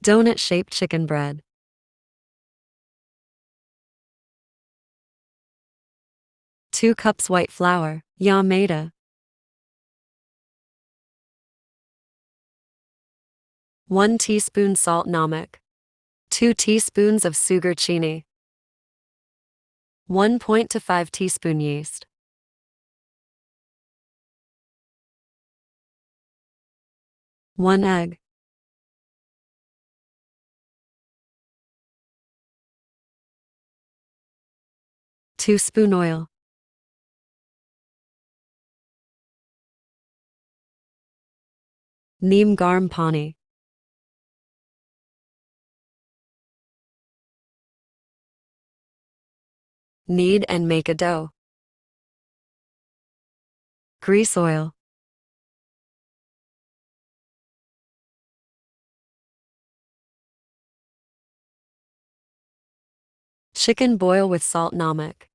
Donut-shaped chicken bread. 2 cups white flour, ya maida. 1 teaspoon salt namak. 2 teaspoons of sugar chini. 1 to 5 teaspoon yeast. 1 egg. 2 spoon oil. Neem garam pani. Knead and make a dough. Grease oil. Chicken boil with salt namak.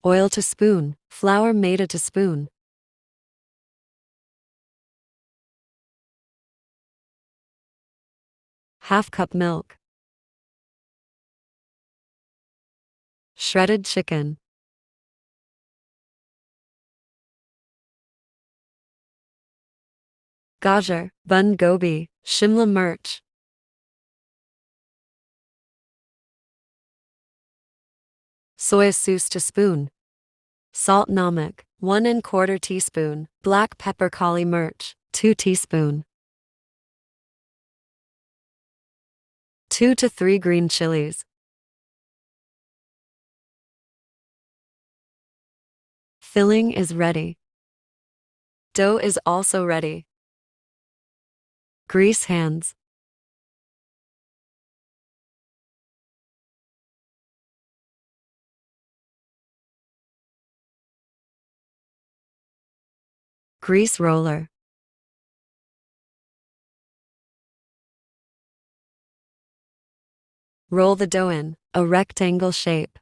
Oil to spoon, flour maida to spoon. Half cup milk. Shredded chicken. Gajar, bund gobi, shimla mirch. Soya sauce to spoon. Salt namak, 1¼ teaspoon. Black pepper kali mirch, 2 teaspoon. 2 to 3 green chilies. Filling is ready. Dough is also ready. Grease hands. Grease roller. Roll the dough in a rectangle shape.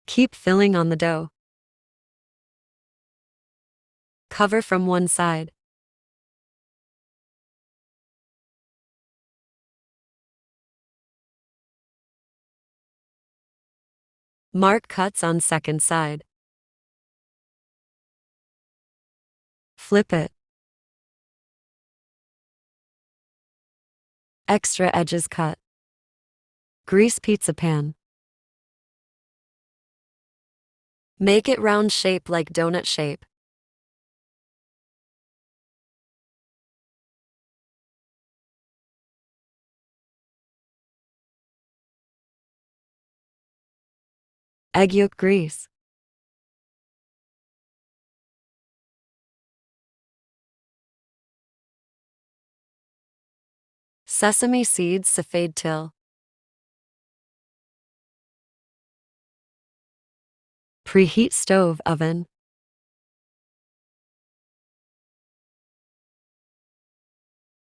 Keep filling on the dough. Cover from one side. Mark cuts on second side. Flip it. Extra edges cut. Grease pizza pan. Make it round shape like donut shape. Egg yolk grease. Sesame seeds safed till. Preheat stove oven.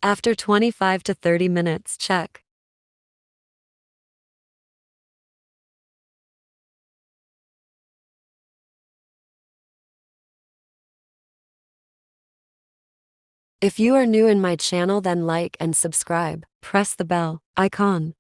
After 25 to 30 minutes, check. If you are new in my channel, then like and subscribe. Press the bell icon.